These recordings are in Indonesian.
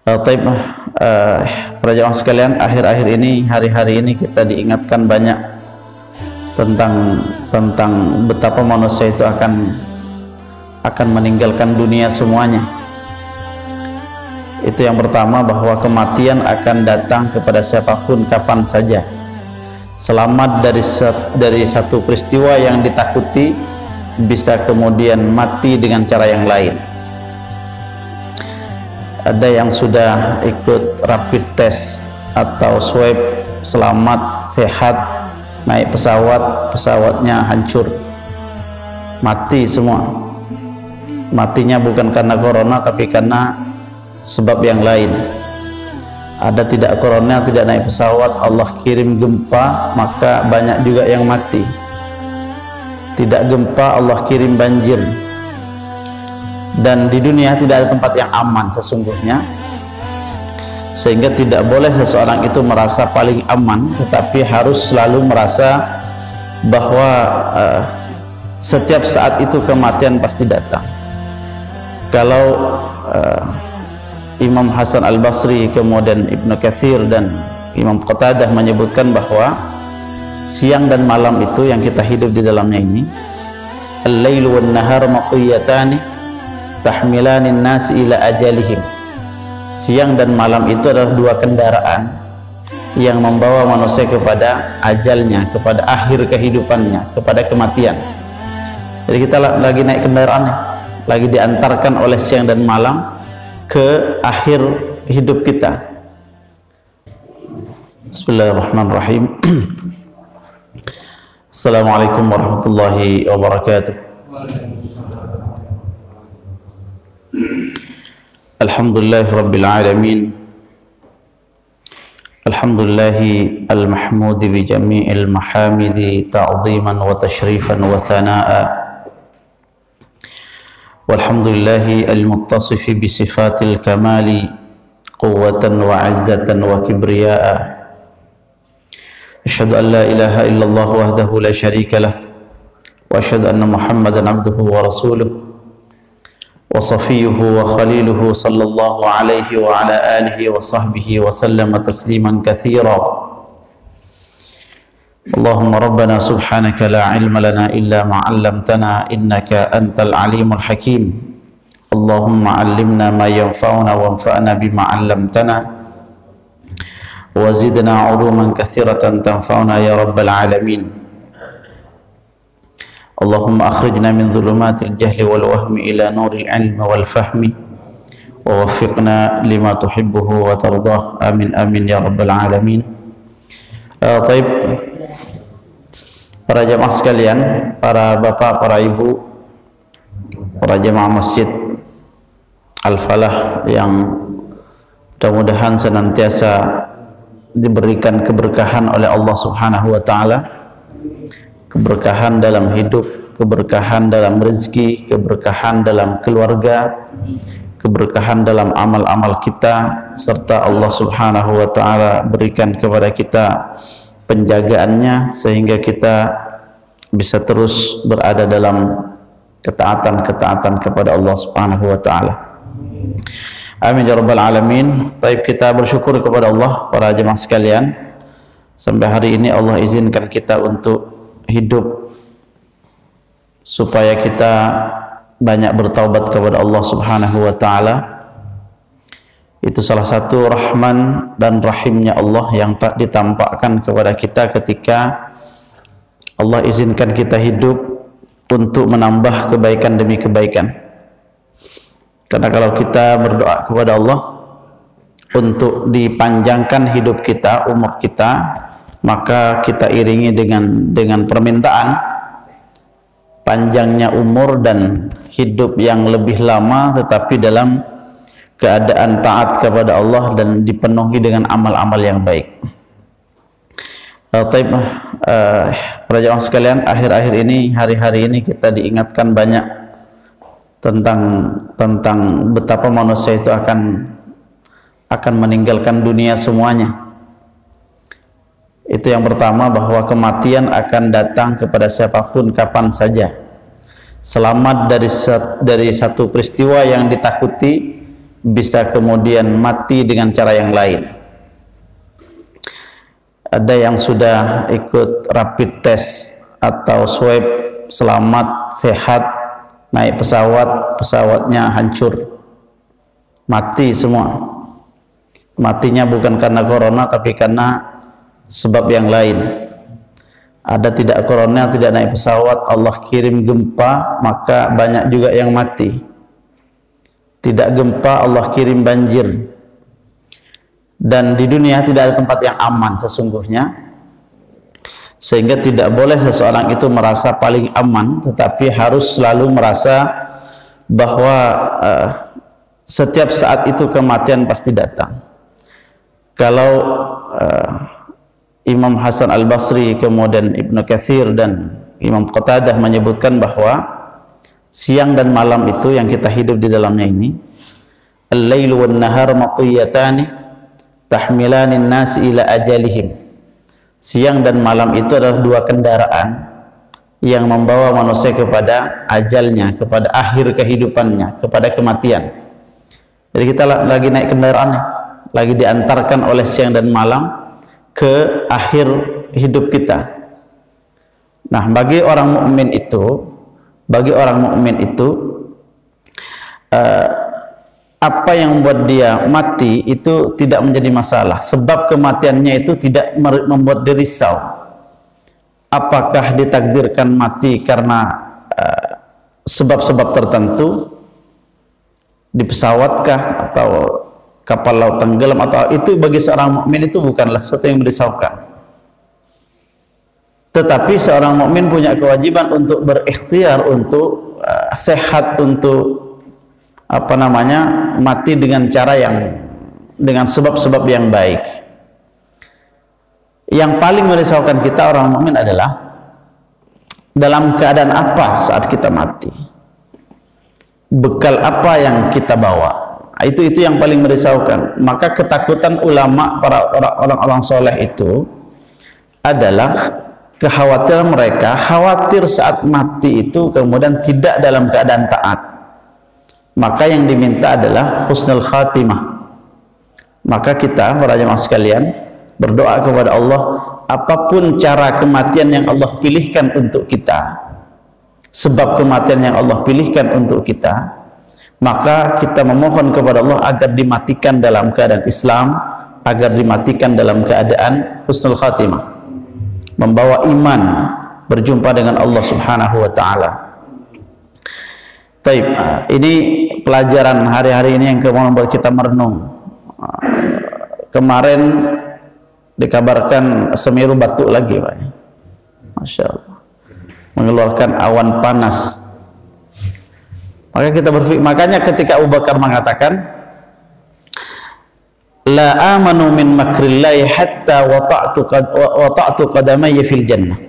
Para jamaah sekalian, akhir-akhir ini, hari-hari ini kita diingatkan banyak tentang betapa manusia itu akan meninggalkan dunia semuanya. Itu yang pertama, bahwa kematian akan datang kepada siapapun kapan saja. Selamat dari satu peristiwa yang ditakuti bisa kemudian mati dengan cara yang lain. Ada yang sudah ikut rapid test atau swab, selamat, sehat, naik pesawatnya hancur, mati semua. Matinya bukan karena corona, tapi karena sebab yang lain. Ada tidak corona, tidak naik pesawat, Allah kirim gempa, maka banyak juga yang mati. Tidak gempa, Allah kirim banjir. Dan di dunia tidak ada tempat yang aman sesungguhnya, sehingga tidak boleh seseorang itu merasa paling aman, tetapi harus selalu merasa bahwa setiap saat itu kematian pasti datang. Kalau Imam Hasan Al-Basri, kemudian Ibnu Katsir dan Imam Qatadah menyebutkan bahwa siang dan malam itu yang kita hidup di dalamnya ini, al-lailu wan nahar maqiyatani tahmilanin nas ila ajalihim. Siang dan malam itu adalah dua kendaraan yang membawa manusia kepada ajalnya, kepada akhir kehidupannya, kepada kematian. Jadi kita lagi naik kendaraan, lagi diantarkan oleh siang dan malam ke akhir hidup kita. Bismillahirrahmanirrahim. Assalamualaikum warahmatullahi wabarakatuh. Alhamdulillah Rabbil Alamin. Alhamdulillahi al-mahmudi bi jami'il mahamidi ta'ziman wa tashrifan wa thana'a. Walhamdulillahi al-muttasifi bi sifatil kamali quwwatan wa 'izzatan wa kibriya'a. Asyhadu an la ilaha illallah wahdahu la syarika lah, wa asyhadu anna Muhammadan 'abduhu wa rasuluh wa safiyuhu wa khaliluhu sallallahu alaihi wa ala alihi wa sahbihi wa sallama tasliman katsira. Allahumma rabbana subhanaka la ilma lana illa ma 'allamtana innaka antal alimul hakim. Allahumma 'allimna ma yanfa'una wanfa'na bima 'allamtana wa zidna 'uluman katsiratan tanfa'una ya rabbal alamin. Allahumma akhrijna min dhulumatil jahli wal wahmi ila nuril ilmi wal fahmi wa waffiqna lima tuhibbuhu wa tardah. Amin amin ya rabbal alamin. Taib, para jamaah sekalian, para bapak, para ibu, para jamaah masjid Al-Falah yang mudah-mudahan senantiasa diberikan keberkahan oleh Allah Subhanahu wa taala, keberkahan dalam hidup, keberkahan dalam rezeki, keberkahan dalam keluarga, keberkahan dalam amal-amal kita, serta Allah Subhanahu wa taala berikan kepada kita penjagaannya sehingga kita bisa terus berada dalam ketaatan-ketaatan kepada Allah Subhanahu wa taala. Amin ya rabbal alamin. Baik, kita bersyukur kepada Allah, para jemaah sekalian, sampai hari ini Allah izinkan kita untuk hidup supaya kita banyak bertaubat kepada Allah Subhanahu wa taala. Itu salah satu rahman dan rahimnya Allah yang tak ditampakkan kepada kita ketika Allah izinkan kita hidup untuk menambah kebaikan demi kebaikan. Karena kalau kita berdoa kepada Allah untuk dipanjangkan hidup kita, umur kita, maka kita iringi dengan permintaan panjangnya umur dan hidup yang lebih lama, tetapi dalam keadaan taat kepada Allah dan dipenuhi dengan amal-amal yang baik. Para jamaah sekalian, akhir-akhir ini, hari-hari ini kita diingatkan banyak tentang betapa manusia itu akan meninggalkan dunia semuanya. Itu yang pertama, bahwa kematian akan datang kepada siapapun kapan saja. Selamat dari satu peristiwa yang ditakuti bisa kemudian mati dengan cara yang lain. Ada yang sudah ikut rapid test atau swab, selamat, sehat, naik pesawat, pesawatnya hancur, mati semua. Matinya bukan karena corona tapi karena sebab yang lain. Ada tidak corona, tidak naik pesawat, Allah kirim gempa, maka banyak juga yang mati. Tidak gempa, Allah kirim banjir. Dan di dunia tidak ada tempat yang aman sesungguhnya, sehingga tidak boleh seseorang itu merasa paling aman, tetapi harus selalu merasa bahwa setiap saat itu kematian pasti datang. Kalau Imam Hasan Al-Basri, kemudian Ibnu Katsir dan Imam Qatadah menyebutkan bahwa siang dan malam itu yang kita hidup di dalamnya ini, al-lailu wan nahar matiyatani tahmilanin nas ila ajalihim. Siang dan malam itu adalah dua kendaraan yang membawa manusia kepada ajalnya, kepada akhir kehidupannya, kepada kematian. Jadi kita lagi naik kendaraan, lagi diantarkan oleh siang dan malam ke akhir hidup kita. Nah, bagi orang mukmin itu, apa yang membuat dia mati itu tidak menjadi masalah, sebab kematiannya itu tidak membuat dia risau. Apakah ditakdirkan mati karena sebab-sebab tertentu, di pesawat-kah atau kapal laut tenggelam, atau itu bagi seorang mukmin itu bukanlah sesuatu yang merisaukan. Tetapi seorang mukmin punya kewajiban untuk berikhtiar, untuk sehat, untuk mati dengan cara yang, dengan sebab-sebab yang baik. Yang paling merisaukan kita orang mukmin adalah dalam keadaan apa saat kita mati, bekal apa yang kita bawa. Itu yang paling merisaukan. Maka ketakutan ulama, para orang-orang soleh itu adalah kekhawatiran mereka, khawatir saat mati itu kemudian tidak dalam keadaan taat. Maka yang diminta adalah husnul khatimah. Maka kita, para jemaah sekalian, berdoa kepada Allah, apapun cara kematian yang Allah pilihkan untuk kita, sebab kematian yang Allah pilihkan untuk kita, maka kita memohon kepada Allah agar dimatikan dalam keadaan Islam, agar dimatikan dalam keadaan husnul khatimah, membawa iman, berjumpa dengan Allah Subhanahu wa ta'ala. Baik, ini pelajaran hari-hari ini yang kemudian membuat kita merenung. Kemarin dikabarkan Semeru batuk lagi, Pak. Masya Allah, mengeluarkan awan panas. Maka kita berpikir, makanya ketika Abu Bakar mengatakan, la amanu min makrillahi hatta wata'tu qadamayya fil jannah.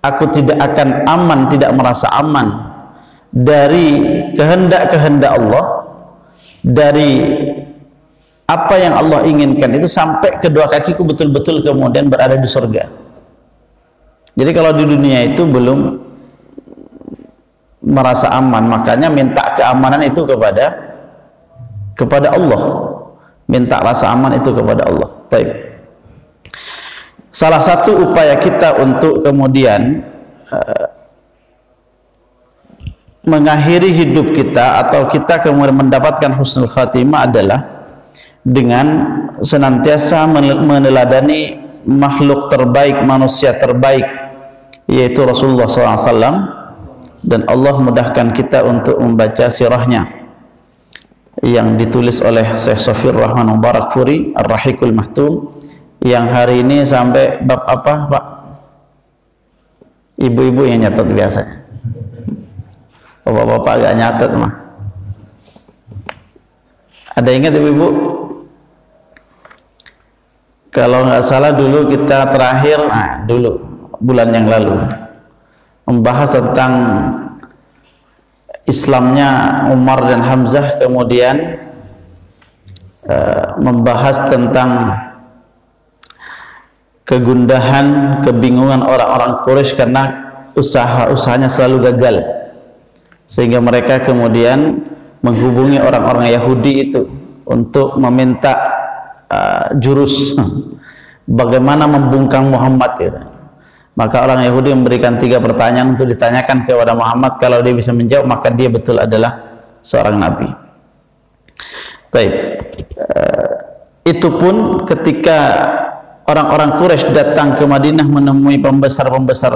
Aku tidak akan aman, tidak merasa aman dari kehendak-kehendak Allah, dari apa yang Allah inginkan itu, sampai kedua kakiku betul-betul kemudian berada di surga. Jadi kalau di dunia itu belum merasa aman, makanya minta keamanan itu kepada Allah, minta rasa aman itu kepada Allah. Baik. Salah satu upaya kita untuk kemudian mengakhiri hidup kita, atau kita kemudian mendapatkan husnul khatimah, adalah dengan senantiasa meneladani makhluk terbaik, manusia terbaik, yaitu Rasulullah SAW. Dan Allah mudahkan kita untuk membaca sirahnya yang ditulis oleh Syekh Shafir Rahman Mubarak Furi, Ar-Rahiqul Mahtum, yang hari ini sampai bab apa, Pak? Ibu-ibu yang nyatat biasanya. Bapak-bapak agak nyatet mah. Ada ingat ibu-ibu? Kalau nggak salah dulu kita terakhir, dulu bulan yang lalu, membahas tentang Islamnya Umar dan Hamzah, kemudian membahas tentang kegundahan, kebingungan orang-orang Quraisy karena usaha-usahanya selalu gagal, sehingga mereka kemudian menghubungi orang-orang Yahudi itu untuk meminta jurus bagaimana membungkam Muhammad gitu. Maka orang Yahudi memberikan 3 pertanyaan untuk ditanyakan kepada Muhammad. Kalau dia bisa menjawab, maka dia betul adalah seorang nabi. Baik. Itu pun ketika orang-orang Quraisy datang ke Madinah menemui pembesar-pembesar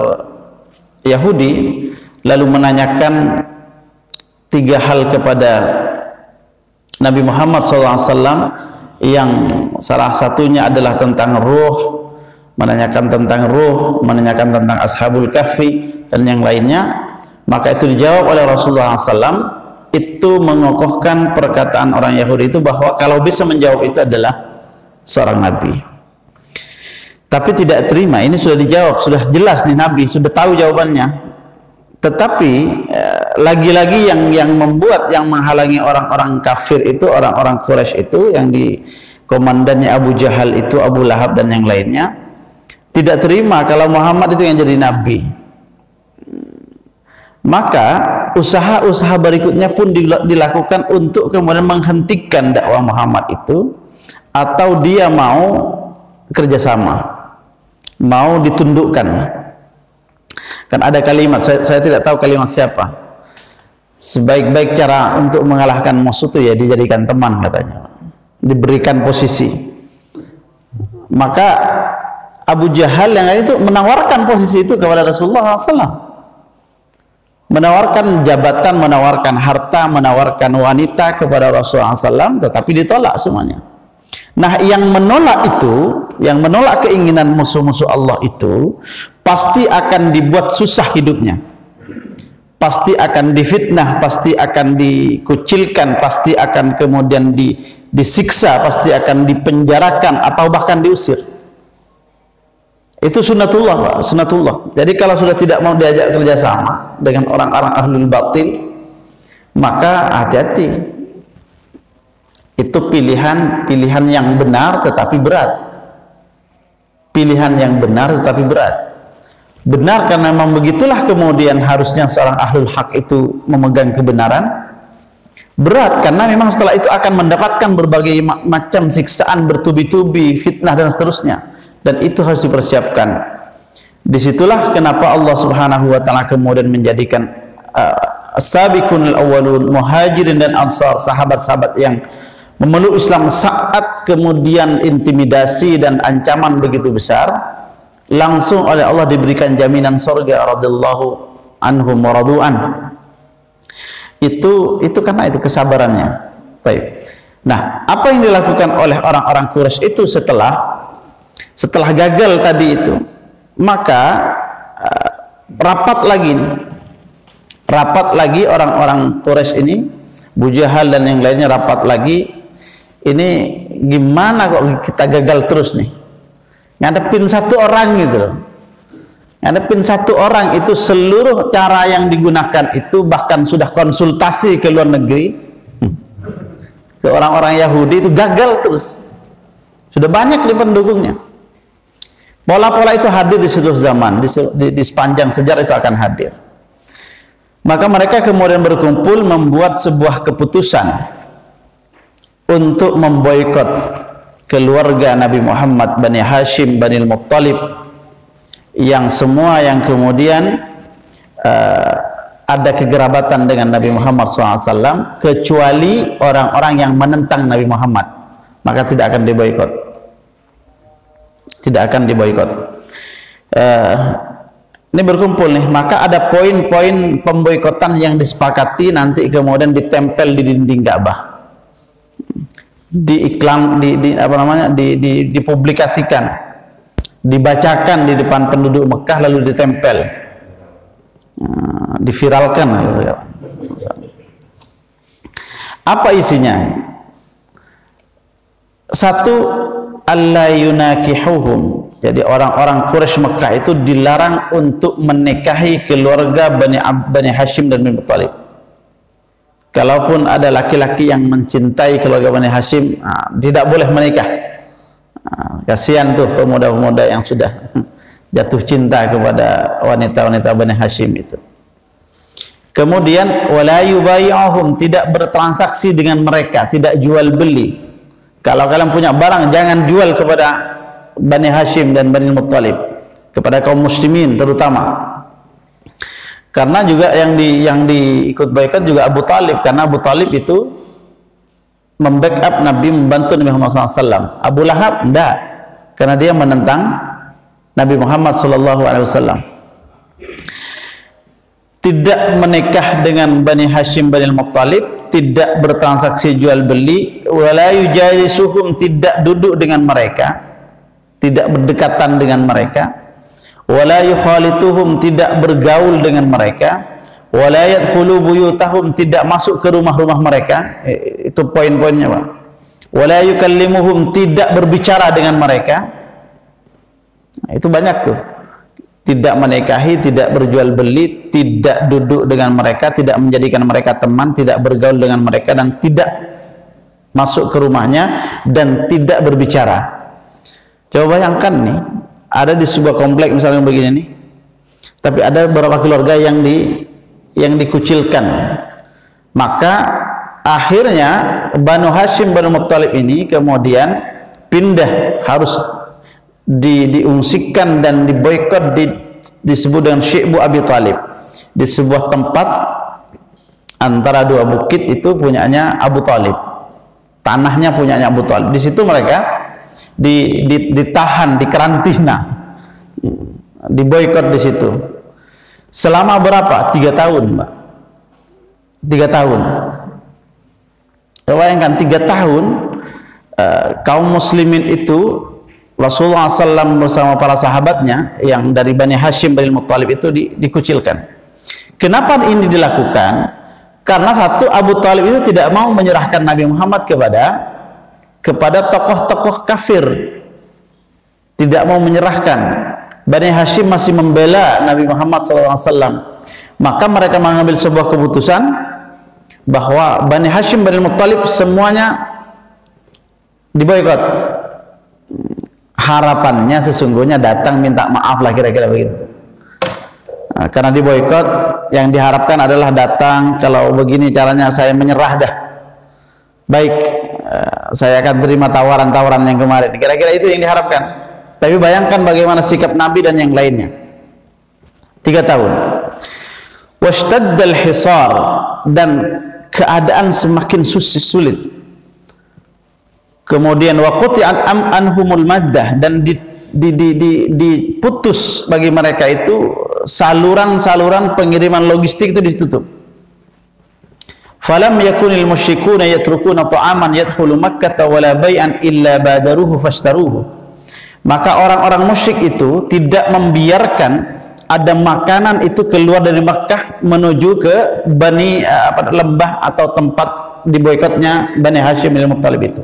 Yahudi, lalu menanyakan 3 hal kepada Nabi Muhammad SAW, yang salah satunya adalah tentang ruh, menanyakan tentang ruh, menanyakan tentang Ashabul Kahfi dan yang lainnya. Maka itu dijawab oleh Rasulullah SAW. Itu mengokohkan perkataan orang Yahudi itu bahwa kalau bisa menjawab itu adalah seorang nabi. Tapi tidak terima, ini sudah dijawab, sudah jelas nih nabi, sudah tahu jawabannya. Tetapi lagi-lagi yang membuat, yang menghalangi orang-orang kafir itu, orang-orang Quraisy itu, yang di komandannya Abu Jahal itu, Abu Lahab dan yang lainnya, tidak terima kalau Muhammad itu yang jadi nabi. Maka usaha-usaha berikutnya pun dilakukan untuk kemudian menghentikan dakwah Muhammad itu, atau dia mau kerjasama, mau ditundukkan. Kan ada kalimat, saya tidak tahu kalimat siapa, sebaik-baik cara untuk mengalahkan musuh itu ya dijadikan teman, katanya, diberikan posisi. Maka Abu Jahal yang lain itu menawarkan posisi itu kepada Rasulullah SAW, menawarkan jabatan, menawarkan harta, menawarkan wanita kepada Rasulullah SAW, tetapi ditolak semuanya. Nah, yang menolak itu, yang menolak keinginan musuh-musuh Allah itu, pasti akan dibuat susah hidupnya, pasti akan difitnah, pasti akan dikucilkan, pasti akan kemudian disiksa, pasti akan dipenjarakan atau bahkan diusir. Itu sunnatullah, Pak, sunnatullah. Jadi kalau sudah tidak mau diajak kerjasama dengan orang-orang ahlul batil, maka hati-hati. Itu pilihan yang benar tetapi berat. Pilihan yang benar tetapi berat. Benar karena memang begitulah kemudian harusnya seorang ahlul haq itu memegang kebenaran. Berat karena memang setelah itu akan mendapatkan berbagai macam siksaan bertubi-tubi, fitnah dan seterusnya. Dan itu harus dipersiapkan. Disitulah kenapa Allah Subhanahu wa Ta'ala kemudian menjadikan as-sabiqunul awwalun, muhajirin dan ansar, sahabat-sahabat yang memeluk Islam saat kemudian intimidasi dan ancaman begitu besar, langsung oleh Allah diberikan jaminan surga radhiyallahu anhum wa radu'an. Itu karena itu kesabarannya. Baik. Nah, apa yang dilakukan oleh orang-orang Quraisy itu setelah gagal tadi itu, maka rapat lagi orang-orang Quraisy ini, Abu Jahal dan yang lainnya rapat lagi. Ini gimana kok kita gagal terus nih? Ngadepin satu orang gitu loh. Ngadepin satu orang itu, seluruh cara yang digunakan itu bahkan sudah konsultasi ke luar negeri, ke orang-orang Yahudi itu gagal terus. Sudah banyak di pendukungnya. Pola-pola itu hadir di seluruh zaman, di sepanjang sejarah itu akan hadir. Maka mereka kemudian berkumpul membuat sebuah keputusan untuk memboikot keluarga Nabi Muhammad, Bani Hashim, Bani Muttalib, yang semua yang kemudian ada kegerabatan dengan Nabi Muhammad SAW, kecuali orang-orang yang menentang Nabi Muhammad, maka tidak akan diboikot. Tidak akan diboikot. Ini berkumpul nih, maka ada poin-poin pemboikotan yang disepakati, nanti kemudian ditempel di dinding Ka'bah, dipublikasikan, dibacakan di depan penduduk Mekah, lalu ditempel, diviralkan. Apa isinya? Satu, alla yunakihuhum. Jadi orang-orang Quraisy Mekah itu dilarang untuk menikahi keluarga Bani Hashim dan Bani Muttalib. Kalaupun ada laki-laki yang mencintai keluarga Bani Hashim, tidak boleh menikah. Kasihan tuh pemuda-pemuda yang sudah jatuh cinta kepada wanita-wanita Bani Hashim itu. Kemudian wala yubayyuhum, tidak bertransaksi dengan mereka, tidak jual beli. Kalau kalian punya barang jangan jual kepada Bani Hashim dan Bani Muttalib, kepada kaum muslimin terutama. Karena juga yang diikut boikot juga Abu Talib, karena Abu Talib itu membackup Nabi, membantu Nabi Muhammad SAW. Abu Lahab enggak, karena dia menentang Nabi Muhammad SAW. Tidak menikah dengan Bani Hashim Bani Muttalib, tidak bertransaksi jual beli, wala yujalisuhum, tidak duduk dengan mereka, tidak berdekatan dengan mereka, wala yukhalituhum, tidak bergaul dengan mereka, wala yadkhulu buyutahum, tidak masuk ke rumah-rumah mereka. Itu poin-poinnya, Pak. Wala yukallimuhum, tidak berbicara dengan mereka. Nah, itu banyak tuh. Tidak menikahi, tidak berjual beli, tidak duduk dengan mereka, tidak menjadikan mereka teman, tidak bergaul dengan mereka, dan tidak masuk ke rumahnya, dan tidak berbicara. Coba bayangkan nih, ada di sebuah komplek misalnya begini nih, tapi ada beberapa keluarga yang dikucilkan. Maka akhirnya Banu Hashim Banu Muttalib ini kemudian pindah, harus diungsikan dan diboikot, disebut dengan Syi'bu Abi Talib, di sebuah tempat antara dua bukit, itu punyanya Abu Talib, tanahnya punyanya Abu Talib. Di situ mereka ditahan, dikarantina, diboikot di situ selama berapa? 3 tahun, Mbak. 3 tahun. Bayangkan 3 tahun kaum muslimin itu, Rasulullah SAW bersama para sahabatnya yang dari Bani Hashim Bani Muttalib itu dikucilkan. Kenapa ini dilakukan? Karena satu, Abu Talib itu tidak mau menyerahkan Nabi Muhammad kepada tokoh-tokoh kafir, tidak mau menyerahkan. Bani Hashim masih membela Nabi Muhammad SAW. Maka mereka mengambil sebuah keputusan bahwa Bani Hashim Bani Muttalib semuanya diboikot. Harapannya sesungguhnya datang minta maaf lah, kira-kira begitu. Nah, karena diboikot, yang diharapkan adalah datang, kalau begini caranya saya menyerah dah, baik, saya akan terima tawaran-tawaran yang kemarin, kira-kira itu yang diharapkan. Tapi bayangkan bagaimana sikap Nabi dan yang lainnya. 3 tahun. Washtaddal hisar, dan keadaan semakin sulit. Kemudian waquti'at anhumul maddah, dan diputus bagi mereka itu saluran-saluran pengiriman logistik itu ditutup. Falam yakunil musyrikuna yatrukuna ta'aman yadkhulu Makkah wala bai'an illa badaruhu fashtaruhu. Maka orang-orang musyrik itu tidak membiarkan ada makanan itu keluar dari Makkah menuju ke lembah atau tempat diboikotnya Bani Hashim bin Muttalib itu.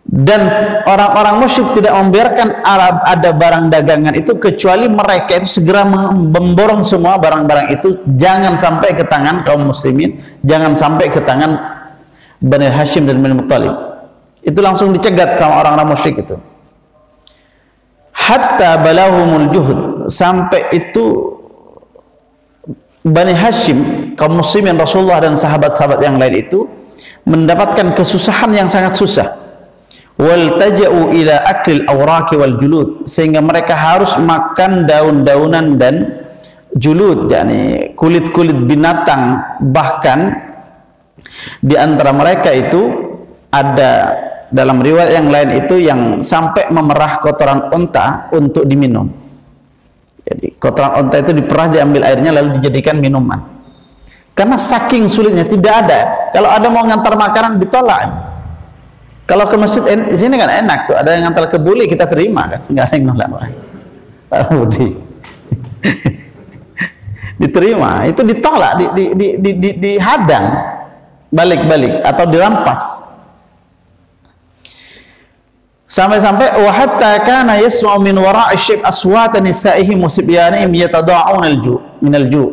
Dan orang-orang musyrik tidak membiarkan ada barang dagangan itu kecuali mereka itu segera memborong semua barang-barang itu, jangan sampai ke tangan kaum muslimin, jangan sampai ke tangan Bani Hashim dan Bani Muttalib. Itu langsung dicegat sama orang-orang musyrik itu. Hatta balahumul juhud, sampai itu Bani Hashim, kaum muslimin Rasulullah dan sahabat-sahabat yang lain itu mendapatkan kesusahan yang sangat susah. Wal taja'u ila aklil awraqi wal julud, sehingga mereka harus makan daun-daunan dan julud, yakni kulit-kulit binatang. Bahkan di antara mereka itu ada dalam riwayat yang lain itu yang sampai memerah kotoran unta untuk diminum. Jadi kotoran unta itu diperah, diambil airnya lalu dijadikan minuman. Karena saking sulitnya, tidak ada. Kalau ada mau ngantar makanan ditolak. Kalau ke masjid di sini kan enak tuh, ada yang ngantar ke Buli kita terima kan, nggak ada yang nolak. Pak Budi diterima, itu ditolak, dihadang, balik-balik atau dirampas. Sampai-sampai wa hatta kana yasma'u min wara'i syib aswatan nisa'ihim wa sibyanihim yatada'un minal ju'.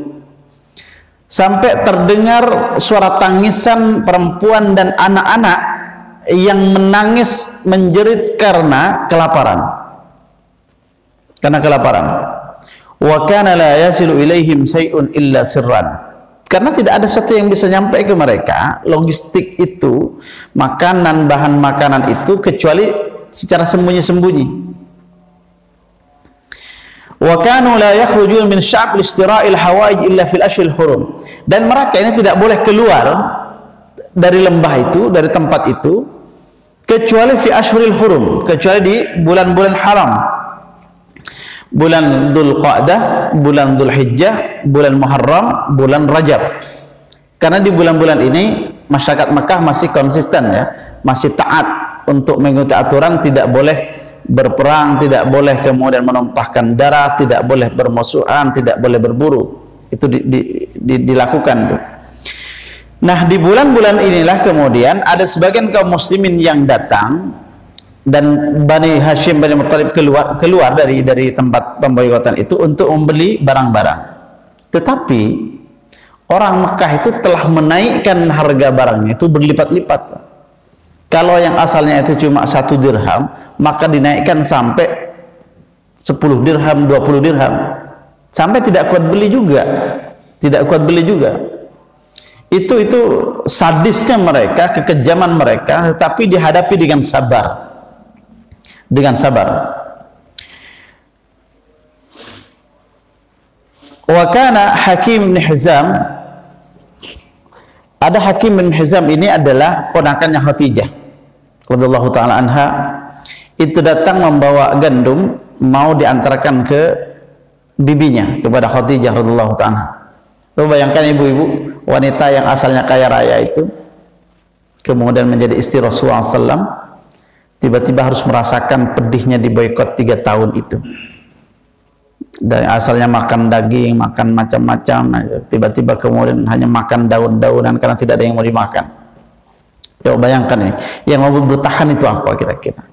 Sampai terdengar suara tangisan perempuan dan anak-anak yang menangis menjerit karena kelaparan. Wa kana la yasilu ilaihim syai'un illa sirran. karena tidak ada sesuatu yang bisa nyampe ke mereka, logistik itu, makanan, bahan makanan itu, kecuali secara sembunyi-sembunyi. Wa kanu la yakhrujun min sya'b listira'il hawaij illa fil ashhuril hurum. Dan mereka ini tidak boleh keluar dari lembah itu, dari tempat itu, kecuali fi ashhuril hurum, kecuali di bulan-bulan haram. Bulan Dzulqa'dah, bulan Dzulhijjah, bulan Muharram, bulan Rajab. Karena di bulan-bulan ini masyarakat Mekah masih konsisten ya, masih taat untuk mengikuti aturan, tidak boleh berperang, tidak boleh kemudian menumpahkan darah, tidak boleh bermusuhan, tidak boleh berburu. Itu dilakukan tuh. Nah, di bulan-bulan inilah kemudian ada sebagian kaum muslimin yang datang, dan Bani Hashim, Bani Muttalib keluar dari tempat pemboikotan itu untuk membeli barang-barang. Tetapi orang Mekah itu telah menaikkan harga barangnya itu berlipat-lipat. Kalau yang asalnya itu cuma 1 dirham, maka dinaikkan sampai 10 dirham, 20 dirham. Sampai tidak kuat beli juga. Tidak kuat beli juga. Itu sadisnya mereka, kekejaman mereka, tetapi dihadapi dengan sabar. Dengan sabar. Wa kana Hakim bin Hizam, ada Hakim bin Hizam ini adalah ponakannya Khadijah radhiyallahu taala anha. Itu datang membawa gandum, mau diantarkan ke bibinya, kepada Khadijah radhiyallahu taala. Coba bayangkan ibu-ibu, wanita yang asalnya kaya raya itu kemudian menjadi istri Rasulullah SAW, tiba-tiba harus merasakan pedihnya diboikot 3 tahun itu. Dari asalnya makan daging, makan macam-macam, tiba-tiba kemudian hanya makan daun-daunan karena tidak ada yang mau dimakan. Coba bayangkan ini, yang mau bertahan itu apa kira-kira?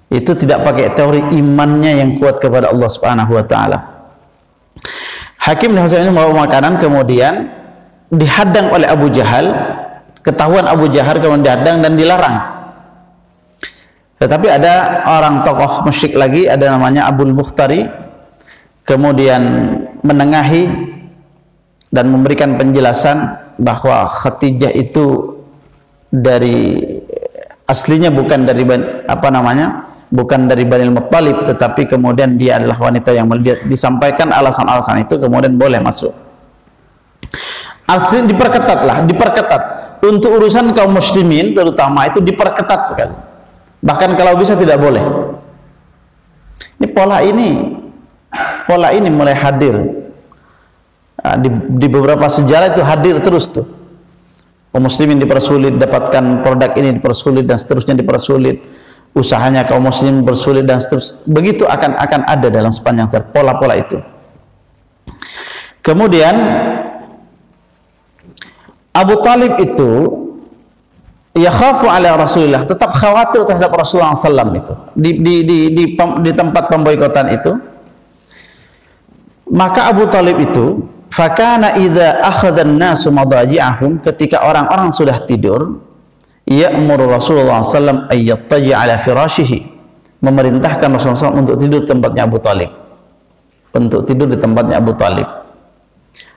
Itu tidak pakai teori imannya yang kuat kepada Allah Subhanahu wa taala. Hakim bin Hizam ini membawa makanan, kemudian dihadang oleh Abu Jahal, ketahuan Abu Jahal, kemudian dihadang dan dilarang. Tetapi ada orang tokoh musyrik lagi, ada namanya Abul Mukhtari, kemudian menengahi dan memberikan penjelasan bahwa Khadijah itu dari aslinya bukan dari bukan dari Bani Muttalib, tetapi kemudian dia adalah wanita yang disampaikan alasan-alasan itu, kemudian boleh masuk. Asli diperketat untuk urusan kaum muslimin terutama, itu diperketat sekali. Bahkan kalau bisa tidak boleh. Ini pola ini mulai hadir. Di beberapa sejarah itu hadir terus tuh. Kaum muslimin dipersulit, dapatkan produk ini dipersulit, dan seterusnya dipersulit. Usahanya kaum muslimin bersulit, dan seterusnya. Begitu akan ada dalam sepanjang pola-pola itu. Kemudian Abu Talib itu yakhafu ala Rasulillah, tetap khawatir terhadap Rasulullah SAW itu di tempat pemboikotan itu. Maka Abu Talib itu, fakana idza akhadha an-nasu madaji'ahum, ketika orang-orang sudah tidur, ya'muru Rasulullah SAW ayyattaji ala firashihi, memerintahkan Rasulullah SAW untuk tidur di tempatnya Abu Talib,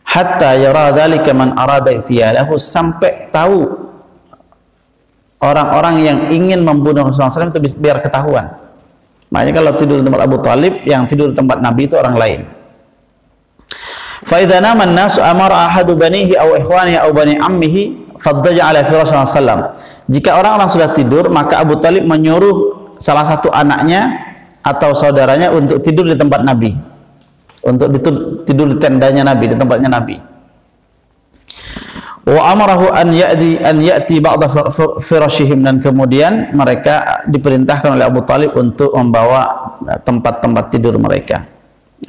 hatta yara dzalika man arada itiyalahu, sampai tahu orang-orang yang ingin membunuh Rasulullah SAW itu biar ketahuan. Makanya kalau tidur di tempat Abu Talib, yang tidur di tempat Nabi itu orang lain. Fa idza nama an-nasu amara ahadu banihi aw ikhwanihi aw bani ammihi faddaja ala firash Rasulullah. Jika orang-orang sudah tidur, maka Abu Talib menyuruh salah satu anaknya atau saudaranya untuk tidur di tempat Nabi, untuk tidur di tendanya Nabi, di tempatnya Nabi. Wa amarahu an ya'ti ba'da firashihim, dan kemudian mereka diperintahkan oleh Abu Talib untuk membawa tempat-tempat tidur mereka.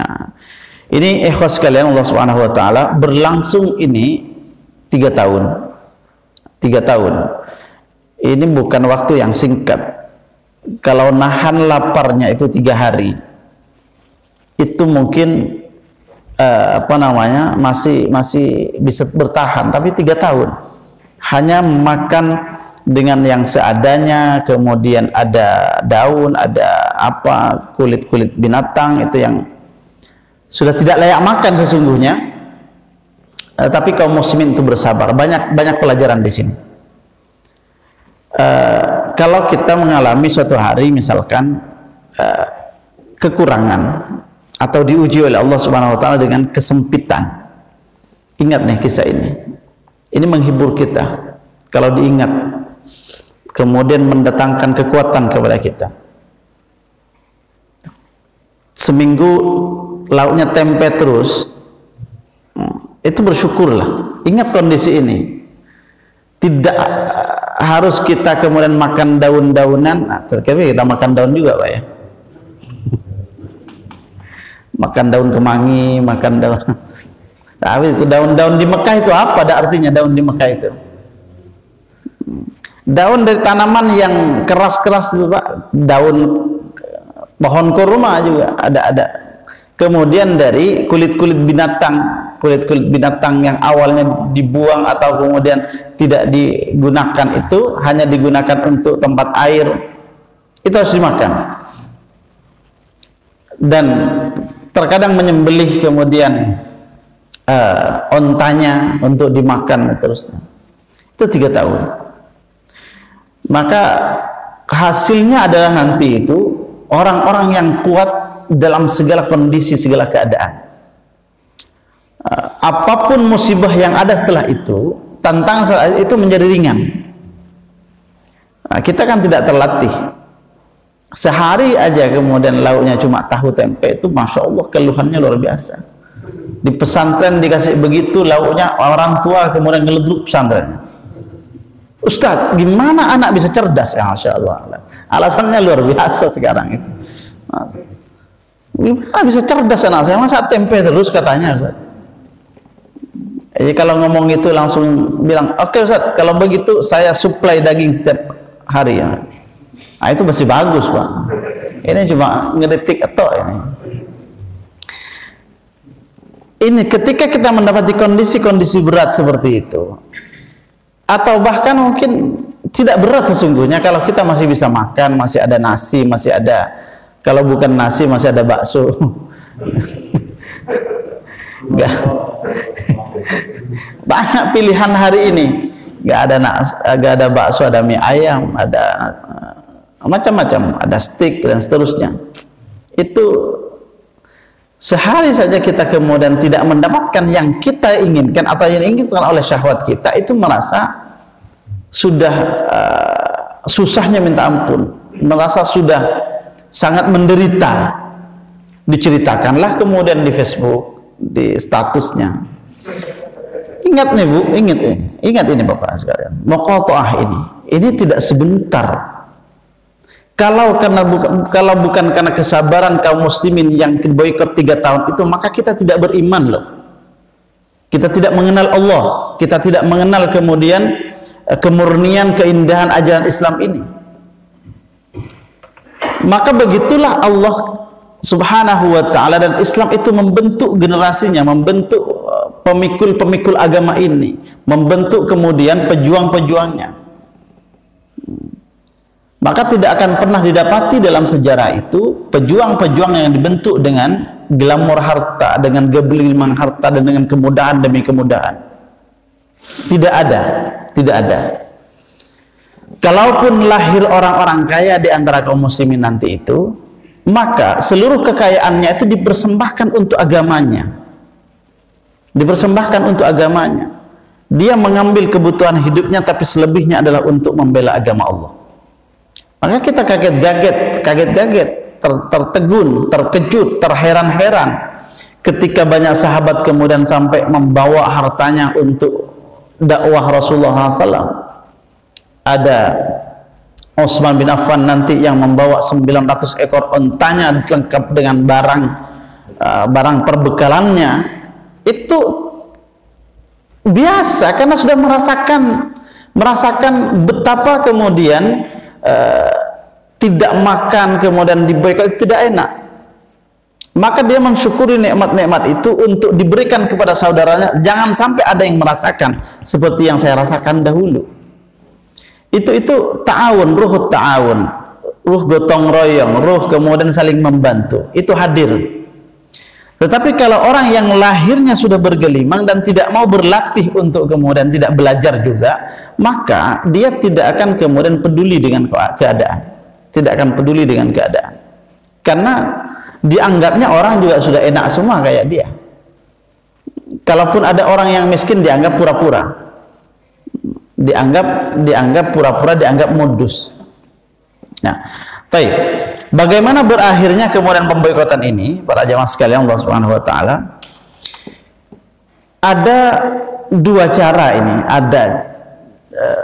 Nah, ini ikhwas sekalian, Allah Subhanahu wa taala, berlangsung ini 3 tahun. 3 tahun. Ini bukan waktu yang singkat. Kalau nahan laparnya itu 3 hari, itu mungkin masih bisa bertahan. Tapi 3 tahun hanya makan dengan yang seadanya, kemudian ada daun, ada kulit-kulit binatang itu yang sudah tidak layak makan sesungguhnya. tapi kaum muslimin itu bersabar. Banyak pelajaran di sini. Kalau kita mengalami suatu hari misalkan kekurangan atau diuji oleh Allah Subhanahu wa taala dengan kesempitan. Ingat nih kisah ini. Ini menghibur kita. Kalau diingat, kemudian mendatangkan kekuatan kepada kita. Seminggu lauknya tempe terus, itu bersyukurlah. Ingat kondisi ini. Tidak harus kita kemudian makan daun-daunan, tapi kita makan daun juga, Pak ya. Makan daun kemangi, makan daun. Tapi itu daun-daun di Mekah itu apa? Ada artinya daun di Mekah itu? Daun dari tanaman yang keras-keras itu, Pak. Daun pohon kurma juga ada. Kemudian dari kulit-kulit binatang yang awalnya dibuang atau kemudian tidak digunakan, itu hanya digunakan untuk tempat air, itu harus dimakan. Dan terkadang menyembelih kemudian ontanya untuk dimakan dan seterusnya. Itu 3 tahun. Maka hasilnya adalah nanti itu orang-orang yang kuat dalam segala kondisi, segala keadaan. Apapun musibah yang ada setelah itu, tantangan itu menjadi ringan. Kita kan tidak terlatih. Sehari aja kemudian lauknya cuma tahu tempe, itu Masya Allah keluhannya luar biasa. Di pesantren dikasih begitu lauknya, orang tua kemudian ngeledruk pesantren. Ustadz, gimana anak bisa cerdas? Ya Masya Allah. Alasannya luar biasa sekarang itu. Gimana bisa cerdas anak saya? Masa tempe terus katanya, Ustaz? Jadi kalau ngomong itu langsung bilang, oke Ustaz, kalau begitu saya supply daging setiap hari ya. Nah, itu masih bagus, Pak. Ini cuma ngedetik etok ini. Ini ketika kita mendapati kondisi-kondisi berat seperti itu, atau bahkan mungkin tidak berat sesungguhnya kalau kita masih bisa makan, masih ada nasi, masih ada, kalau bukan nasi masih ada bakso. Banyak pilihan hari ini. Gak ada bakso, ada mie ayam, ada macam-macam, ada steak dan seterusnya. Itu sehari saja kita kemudian tidak mendapatkan yang kita inginkan atau yang diinginkan oleh syahwat kita, itu merasa sudah susahnya minta ampun, merasa sudah sangat menderita. Diceritakanlah kemudian di Facebook, di statusnya. Ingat nih Bu, ingat ini Bapak sekalian, muqata'ah ini tidak sebentar. Kalau bukan karena kesabaran kaum muslimin yang boikot 3 tahun itu, maka kita tidak beriman loh. Kita tidak mengenal Allah, kita tidak mengenal kemudian kemurnian, keindahan ajaran Islam ini. Maka begitulah Allah Subhanahu wa ta'ala dan Islam itu membentuk generasinya, membentuk pemikul-pemikul agama ini, membentuk kemudian pejuang-pejuangnya. Maka tidak akan pernah didapati dalam sejarah itu pejuang-pejuang yang dibentuk dengan glamor harta, dengan geblimbang harta, dan dengan kemudahan demi kemudahan. Tidak ada. Kalaupun lahir orang-orang kaya di antara kaum muslimin nanti itu, maka seluruh kekayaannya itu dipersembahkan untuk agamanya. Dipersembahkan untuk agamanya. Dia mengambil kebutuhan hidupnya, tapi selebihnya adalah untuk membela agama Allah. Maka kita kaget-kaget, tertegun, terkejut, terheran-heran ketika banyak sahabat kemudian sampai membawa hartanya untuk dakwah Rasulullah SAW. Ada Utsman bin Affan nanti yang membawa 900 ekor ontanya lengkap dengan barang perbekalannya. Itu biasa karena sudah merasakan betapa kemudian tidak makan kemudian diboikot tidak enak. Maka dia mensyukuri nikmat-nikmat itu untuk diberikan kepada saudaranya. Jangan sampai ada yang merasakan seperti yang saya rasakan dahulu. Itu ta'awun, ruh ta'awun, ruh gotong royong, ruh kemudian saling membantu. Itu hadir. Tetapi kalau orang yang lahirnya sudah bergelimang dan tidak mau berlatih untuk kemudian tidak belajar juga, maka dia tidak akan kemudian peduli dengan keadaan. Tidak akan peduli dengan keadaan. Karena dianggapnya orang juga sudah enak semua kayak dia. Kalaupun ada orang yang miskin, dianggap pura-pura. Dianggap pura-pura, dianggap modus. Nah, baik. Bagaimana berakhirnya kemudian pemboikotan ini, para jamaah sekalian Allah Subhanahu wa taala? Ada dua cara ini, ada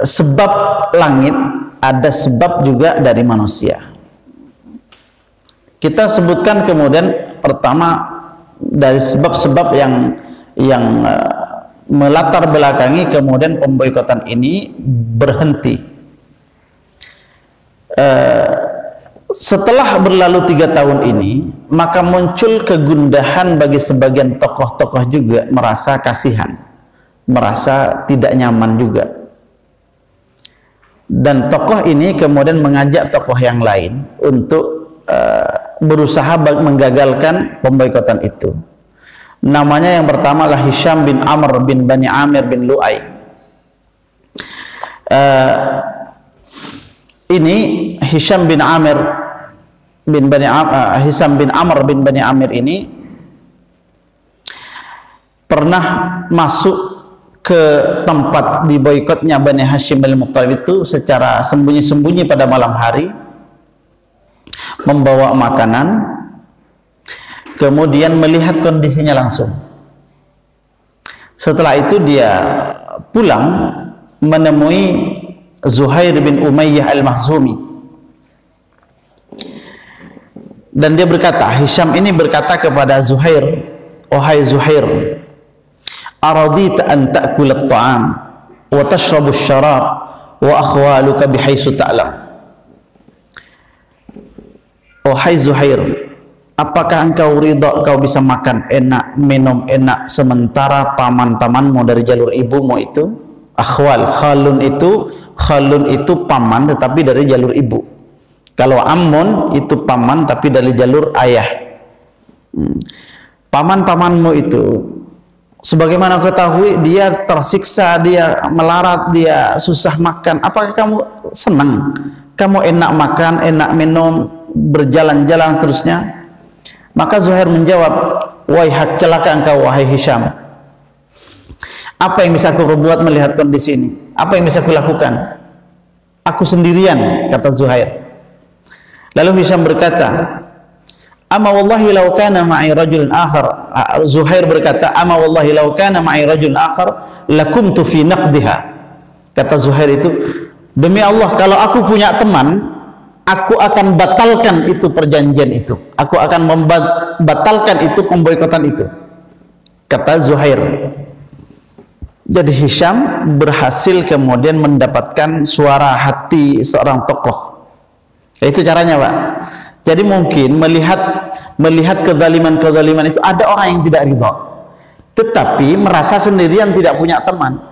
sebab langit, ada sebab juga dari manusia. Kita sebutkan kemudian pertama dari sebab-sebab yang melatar belakangi kemudian pemboikotan ini berhenti. Setelah berlalu 3 tahun ini, maka muncul kegundahan bagi sebagian tokoh-tokoh juga, merasa kasihan, merasa tidak nyaman juga. Dan tokoh ini kemudian mengajak tokoh yang lain untuk berusaha menggagalkan pemboikotan itu. Namanya yang pertama adalah Hisham bin Amr bin Bani Amir bin Lu'ay. Ini Hisham bin Amr bin Amr bin Bani Amir ini pernah masuk ke tempat diboikotnya Bani Hashim al-Muttalib itu secara sembunyi-sembunyi pada malam hari, membawa makanan, kemudian melihat kondisinya langsung. Setelah itu dia pulang menemui Zuhair bin Umayyah al-Makhzumi, dan dia berkata, Hisham ini berkata kepada Zuhair, "Wahai Zuhair, aradita an ta'kul at-ta'am wa tashrabu asy-syarab wa akhwaluka bihaitsu ta'lam." Wahai Zuhair, apakah engkau ridha kau bisa makan enak, minum enak, sementara paman-pamanmu dari jalur ibumu itu, akhwal, khalun itu paman tetapi dari jalur ibu. Kalau ammun itu paman tapi dari jalur ayah. Paman-pamanmu itu, sebagaimana ketahui, dia tersiksa, dia melarat, dia susah makan. Apakah kamu senang? Kamu enak makan, enak minum, berjalan-jalan seterusnya? Maka Zuhair menjawab, "Wahai hak celaka engkau wahai Hisham. Apa yang bisa aku perbuat melihat kondisi ini? Apa yang bisa aku lakukan? Aku sendirian," kata Zuhair. Lalu Hisham berkata, "Ama wallahi law kana ma'i rajulun akhar." Zuhair berkata, "Ama wallahi law kana ma'i rajulun akhar lakumtu fi naqdiha." Kata Zuhair itu, "Demi Allah, kalau aku punya teman, aku akan batalkan itu perjanjian itu. Aku akan membatalkan itu pemboikotan itu." Kata Zuhair. Jadi Hisham berhasil kemudian mendapatkan suara hati seorang tokoh. Itu caranya, Pak. Jadi mungkin melihat kezaliman itu ada orang yang tidak ridha, tetapi merasa sendirian, tidak punya teman,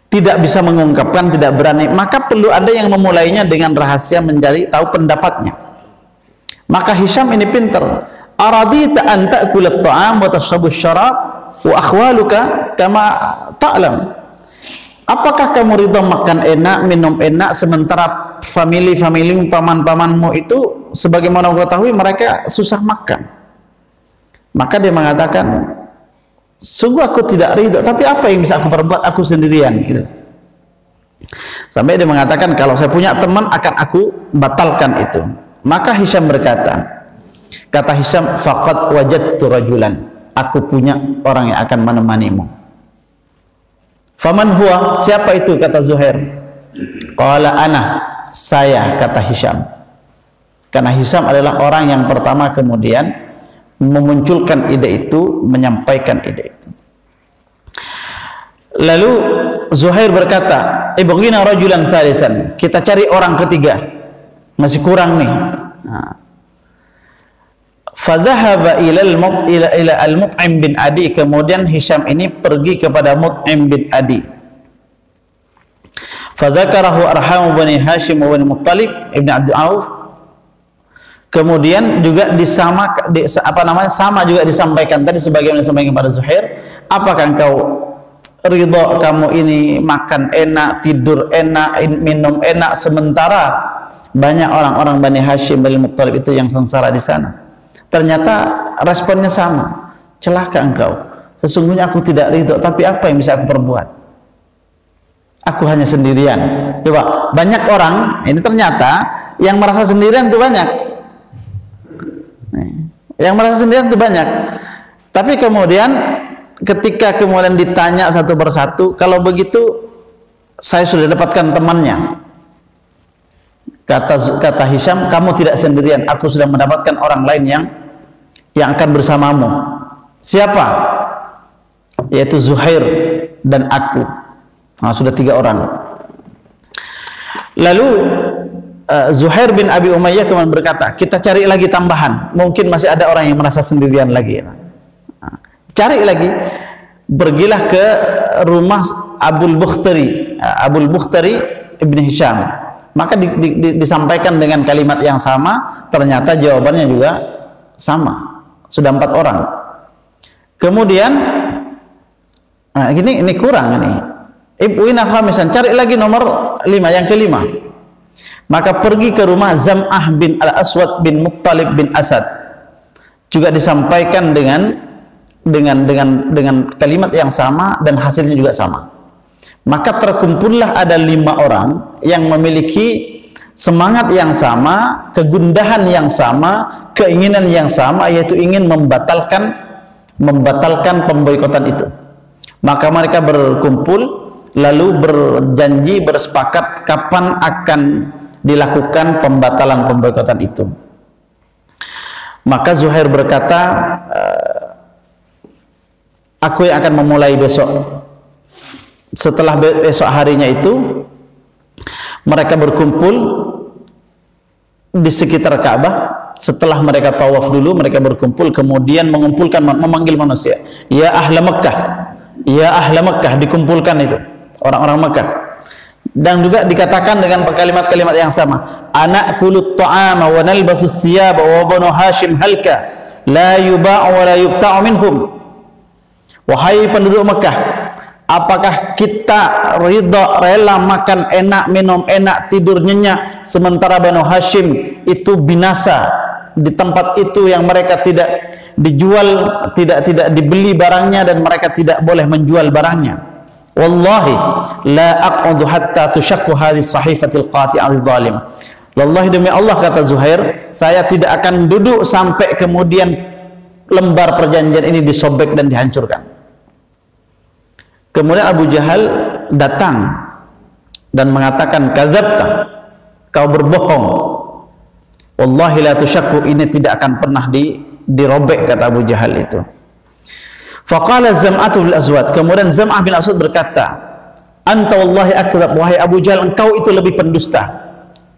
tidak bisa mengungkapkan, tidak berani, maka perlu ada yang memulainya dengan rahasia, mencari tahu pendapatnya. Maka Hisham ini pintar. Aradita an ta'kul at-ta'am wa tashrabu asy-syarab wa akhwaluka kama ta'lam. Apakah kamu ridha makan enak, minum enak, sementara family paman-pamanmu itu sebagaimana kau tahu mereka susah makan? Maka dia mengatakan, sungguh aku tidak ridha, tapi apa yang bisa aku perbuat, aku sendirian gitu. Sampai dia mengatakan, kalau saya punya teman akan aku batalkan itu. Maka Hisham berkata, kata Hisham, faqad wajadtu rajulan, aku punya orang yang akan menemanimu. Faman huwa, siapa itu? Kata Zuhair. Qala ana, saya, kata Hisham. Karena Hisham adalah orang yang pertama kemudian memunculkan ide itu, menyampaikan ide itu. Lalu Zuhair berkata, ibghina rajulan thalithan, kita cari orang ketiga, masih kurang nih. Fadhahaba ila al-Mut'im bin Adi, kemudian Hisham ini pergi kepada Mut'im bin Adi. Fadzakarahu arhamu bani Hashim wa bani Muttalib ibn Abdul Auf. Kemudian juga sama juga disampaikan tadi sebagaimana disampaikan pada Zuhair, apakah engkau ridho kamu ini makan enak, tidur enak, minum enak, sementara banyak orang-orang Bani Hashim Bani Muttalib itu yang sengsara di sana? Ternyata responnya sama, celaka engkau, sesungguhnya aku tidak ridho, tapi apa yang bisa aku perbuat? Aku hanya sendirian. Coba, banyak orang ini ternyata yang merasa sendirian itu banyak. Yang merasa sendirian itu banyak. Tapi kemudian ketika kemudian ditanya satu persatu, kalau begitu saya sudah dapatkan temannya. Kata Hisham, kamu tidak sendirian, aku sudah mendapatkan orang lain yang akan bersamamu. Siapa? Yaitu Zuhair dan aku. Nah, sudah 3 orang. Lalu Zuhair bin Abi Umayyah kemudian berkata, kita cari lagi tambahan, mungkin masih ada orang yang merasa sendirian lagi. Cari lagi, pergilah ke rumah Abul Bukhtari Ibn Hisham. Maka disampaikan dengan kalimat yang sama, ternyata jawabannya juga sama. Sudah 4 orang. Kemudian ini kurang ini. Ibwina khamisan, cari lagi nomor 5, yang kelima. Maka pergi ke rumah Zam'ah bin Al-Aswad bin Muttalib bin Asad, juga disampaikan dengan kalimat yang sama dan hasilnya juga sama. Maka terkumpullah ada 5 orang yang memiliki semangat yang sama, kegundahan yang sama, keinginan yang sama, yaitu ingin membatalkan pemboikotan itu. Maka mereka berkumpul lalu berjanji, bersepakat kapan akan dilakukan pembatalan pemboikotan itu. Maka Zuhair berkata, aku yang akan memulai besok. Setelah besok harinya itu mereka berkumpul di sekitar Ka'bah. Setelah mereka tawaf dulu, mereka berkumpul, kemudian memanggil manusia, ya ahla Mekkah, ya ahla Mekkah, dikumpulkan itu orang-orang Mekkah. Dan juga dikatakan dengan kalimat-kalimat yang sama, anak kulut ta'ama wa nalbasu siyaba wa banu Hashim halka la yuba'u wa la yubta'u minhum. Wahai penduduk Mekah, apakah kita ridha rela makan enak, minum enak, tidur nyenyak, sementara Banu Hashim itu binasa di tempat itu yang mereka tidak dijual, tidak dibeli barangnya, dan mereka tidak boleh menjual barangnya. Wallahi la aq'udu hatta tushakku hadhihi sahifatil qati'al zalim. Wallahi demi Allah, kata Zuhair, saya tidak akan duduk sampai kemudian lembar perjanjian ini disobek dan dihancurkan. Kemudian Abu Jahal datang dan mengatakan, kadzabta, kau berbohong. Wallahi la tushakku, ini tidak akan pernah dirobek, kata Abu Jahal itu. Faqala Zam'atu bil Aswad, kemudian Zam'ah bin Aswad berkata, anta wallahi akdzab, wahai Abu Jahal, engkau itu lebih pendusta,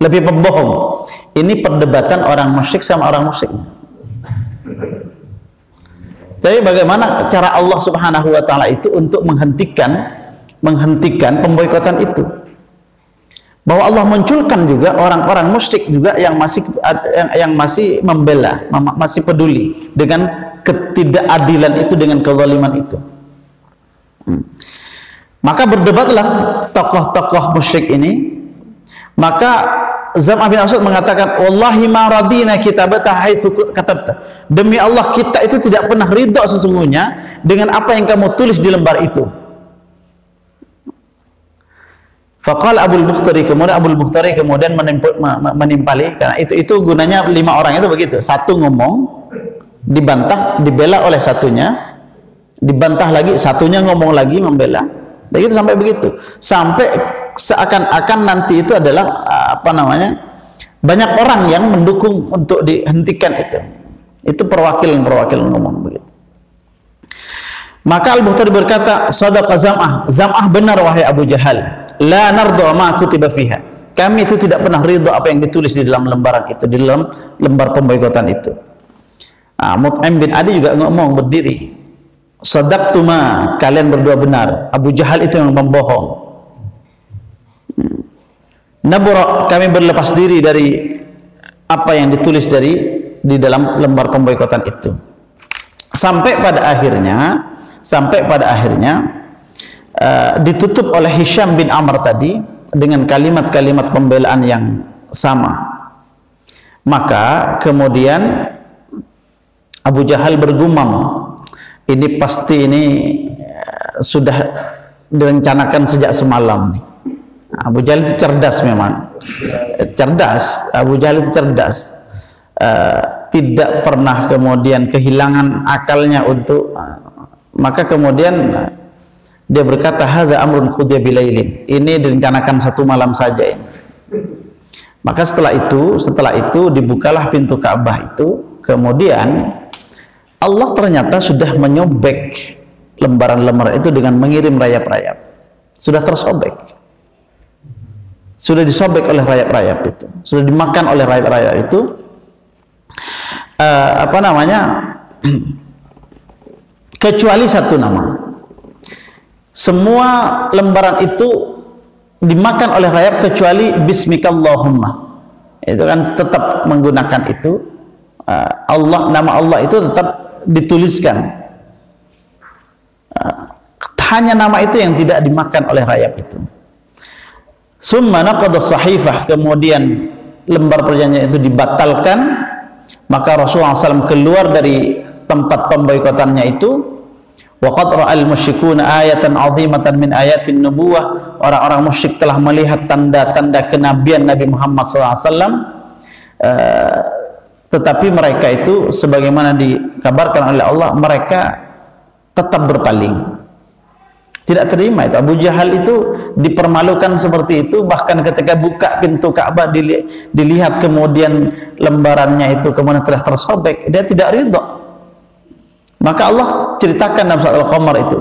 lebih pembohong. Ini perdebatan orang musyrik sama orang musyrik. Tapi bagaimana cara Allah Subhanahu wa taala itu untuk menghentikan pemboikotan itu? Bahwa Allah munculkan juga orang-orang musyrik juga yang masih membela, masih peduli dengan ketidakadilan itu, dengan kezaliman itu. Maka berdebatlah tokoh-tokoh musyrik ini. Maka Zam'ah bin Aswad mengatakan, wallahi ma radina kitabata haitsu katabta, demi Allah kita itu tidak pernah ridha sesungguhnya dengan apa yang kamu tulis di lembar itu. Faqala Abul Bukhtari, kemudian Abul Bukhtari kemudian menimpali, karena itu gunanya 5 orang itu begitu, satu ngomong dibantah, dibela oleh satunya, dibantah lagi, satunya ngomong lagi membela, begitu sampai begitu, sampai seakan-akan nanti itu adalah banyak orang yang mendukung untuk dihentikan itu perwakilan ngomong begitu. Maka Al-Bukhtari berkata, sadaqa Zam'ah benar wahai Abu Jahal, la nardu ma kutiba fiha, kami itu tidak pernah ridha apa yang ditulis di dalam lembaran itu, di dalam lembar pemboikotan itu. Mut'im bin Adi juga ngomong berdiri, sadaqtuma, kalian berdua benar, Abu Jahal itu yang membohong. Nabra, kami berlepas diri dari apa yang ditulis di dalam lembar pemboikotan itu. Sampai pada akhirnya ditutup oleh Hisham bin Amr tadi dengan kalimat-kalimat pembelaan yang sama. Maka kemudian Abu Jahal bergumam, ini pasti sudah direncanakan sejak semalam. Abu Jahal itu cerdas memang, Abu Jahal itu cerdas, tidak pernah kemudian kehilangan akalnya untuk maka kemudian dia berkata, hadza amrun qudiya bilailin, ini direncanakan satu malam saja ini. Maka setelah itu dibukalah pintu Ka'bah itu, kemudian Allah ternyata sudah menyobek lembaran-lembaran itu dengan mengirim rayap-rayap, sudah tersobek, sudah disobek oleh rayap-rayap itu, sudah dimakan oleh rayap-rayap itu. Kecuali satu nama, semua lembaran itu dimakan oleh rayap kecuali Bismikallahumma. Itu kan tetap menggunakan itu, nama Allah itu tetap dituliskan, hanya nama itu yang tidak dimakan oleh rayap itu. Summa naqada sahifah, kemudian lembar perjanjian itu dibatalkan. Maka Rasulullah SAW keluar dari tempat pemboikotannya itu. Waqad ra'al musyrikuna ayatan 'azimatan min ayatin nubuwah, orang-orang musyrik telah melihat tanda-tanda kenabian Nabi Muhammad SAW, tetapi mereka itu sebagaimana dikabarkan oleh Allah, mereka tetap berpaling, tidak terima itu. Abu Jahal itu dipermalukan seperti itu, bahkan ketika buka pintu Ka'bah dilihat kemudian lembarannya itu kemudian telah tersobek, dia tidak ridha. Maka Allah ceritakan dalam surat Al-Qamar itu,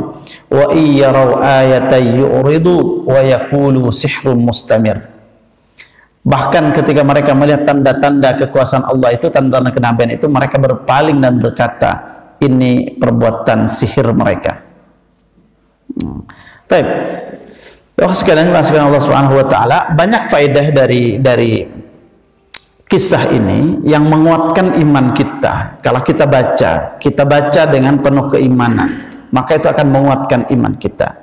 wa iyyarau ayatan yu'ridu wa yaqulu sihrun mustamir. Bahkan ketika mereka melihat tanda-tanda kekuasaan Allah itu, tanda-tanda kenabian itu, mereka berpaling dan berkata, ini perbuatan sihir mereka. Baik. Sekalian Allah Subhanahu wa taala, banyak faedah dari kisah ini yang menguatkan iman kita. Kalau kita baca dengan penuh keimanan, maka itu akan menguatkan iman kita.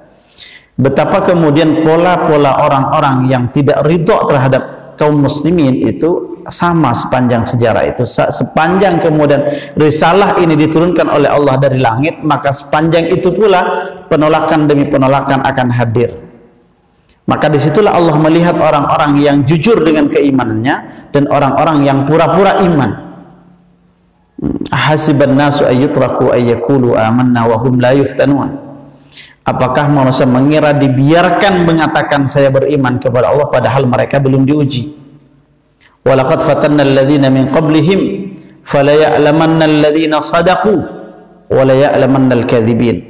Betapa kemudian pola-pola orang-orang yang tidak ridho terhadap kaum muslimin itu sama sepanjang sejarah itu. Sepanjang kemudian risalah ini diturunkan oleh Allah dari langit, maka sepanjang itu pula penolakan demi penolakan akan hadir. Maka disitulah Allah melihat orang-orang yang jujur dengan keimanannya dan orang-orang yang pura-pura iman. Hasiban nasu ayyutraku ayyakulu amanna wa hum la yuftanun. Apakah manusia mengira dibiarkan mengatakan saya beriman kepada Allah padahal mereka belum diuji? Walaqad fatanna alladhina min qablihim fala ya'lamanna alladhina sadaqu wa la ya'lamanna al-kadhibin.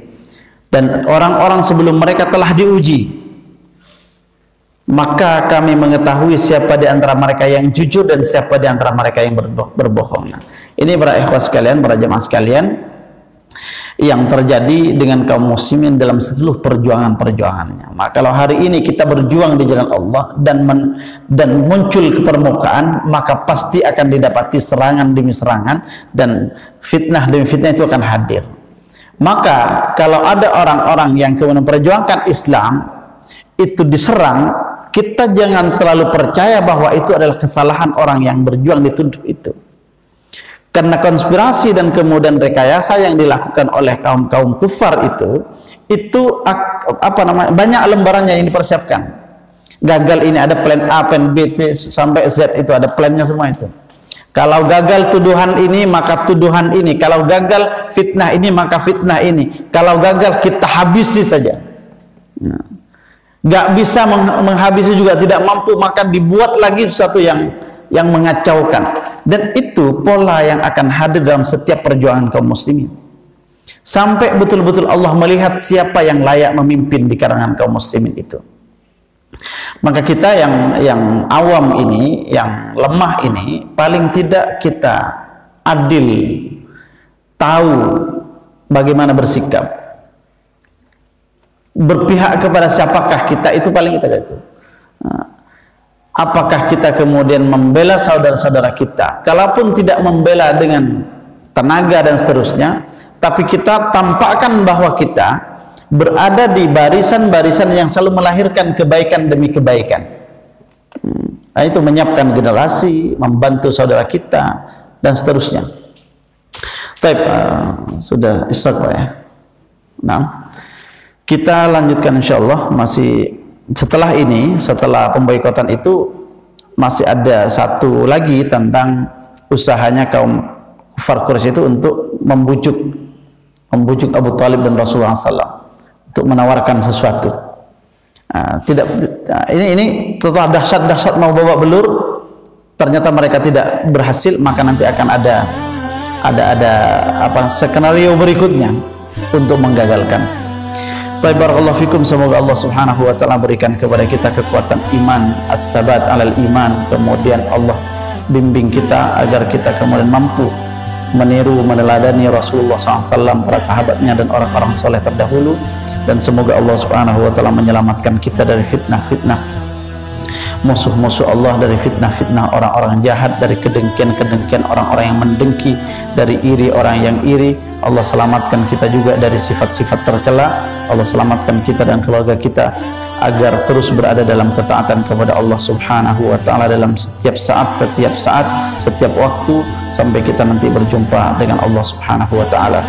Dan orang-orang sebelum mereka telah diuji, maka kami mengetahui siapa di antara mereka yang jujur dan siapa di antara mereka yang berbohong. Nah, ini para ikhwah sekalian, para jemaah sekalian, yang terjadi dengan kaum muslimin dalam seluruh perjuangan-perjuangannya. Maka kalau hari ini kita berjuang di jalan Allah dan muncul ke permukaan, maka pasti akan didapati serangan demi serangan dan fitnah demi fitnah itu akan hadir. Maka kalau ada orang-orang yang kemudian memperjuangkan Islam itu diserang, kita jangan terlalu percaya bahwa itu adalah kesalahan orang yang berjuang dituduh itu. Karena konspirasi dan kemudian rekayasa yang dilakukan oleh kaum kufar itu banyak lembarannya yang dipersiapkan. Gagal ini ada plan A, plan B, sampai Z, itu ada plannya semua itu. Kalau gagal tuduhan ini maka tuduhan ini, kalau gagal fitnah ini maka fitnah ini, kalau gagal kita habisi saja. Nah, nggak bisa menghabisi juga, tidak mampu, maka dibuat lagi sesuatu yang mengacaukan. Dan itu pola yang akan hadir dalam setiap perjuangan kaum muslimin, sampai betul-betul Allah melihat siapa yang layak memimpin di kalangan kaum muslimin itu. Maka kita yang awam ini, yang lemah ini, paling tidak kita adil, tahu bagaimana bersikap, berpihak kepada siapakah kita, itu paling kita itu. Apakah kita kemudian membela saudara-saudara kita? Kalaupun tidak membela dengan tenaga dan seterusnya, tapi kita tampakkan bahwa kita berada di barisan-barisan yang selalu melahirkan kebaikan demi kebaikan. Nah, itu menyiapkan generasi, membantu saudara kita dan seterusnya. Baik, sudah isyak Pak ya. Nah, kita lanjutkan insyaallah. Masih setelah ini, setelah pemboikotan itu masih ada satu lagi tentang usahanya kaum kufar Quraisy itu untuk membujuk Abu Thalib dan Rasulullah SAW untuk menawarkan sesuatu. Ini setelah dahsyat mau babak belur, ternyata mereka tidak berhasil, maka nanti akan ada skenario berikutnya untuk menggagalkan. Barakallahu fikum, semoga Allah Subhanahu wa taala berikan kepada kita kekuatan iman, ats-tsabat 'alal iman, kemudian Allah bimbing kita agar kita kemudian mampu meniru, meneladani Rasulullah SAW, para sahabatnya dan orang-orang soleh terdahulu, dan semoga Allah Subhanahu wa taala menyelamatkan kita dari fitnah-fitnah musuh-musuh Allah, dari fitnah-fitnah orang-orang jahat, dari kedengkian-kedengkian orang-orang yang mendengki, dari iri orang yang iri. Allah selamatkan kita juga dari sifat-sifat tercela. Allah selamatkan kita dan keluarga kita agar terus berada dalam ketaatan kepada Allah Subhanahu wa taala dalam setiap saat, setiap waktu, sampai kita nanti berjumpa dengan Allah Subhanahu wa taala.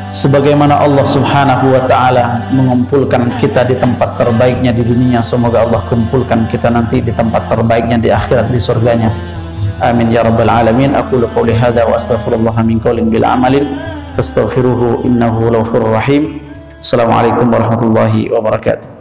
Sebagaimana Allah Subhanahu wa taala mengumpulkan kita di tempat terbaiknya di dunia, semoga Allah kumpulkan kita nanti di tempat terbaiknya di akhirat, di surganya. Amin ya rabbal alamin. Aqulu qouli hadza wa astaghfirullah min qaulin bil amalin fastaghfiruhu innahu ghafurur rahim. Assalamualaikum warahmatullahi wabarakatuh.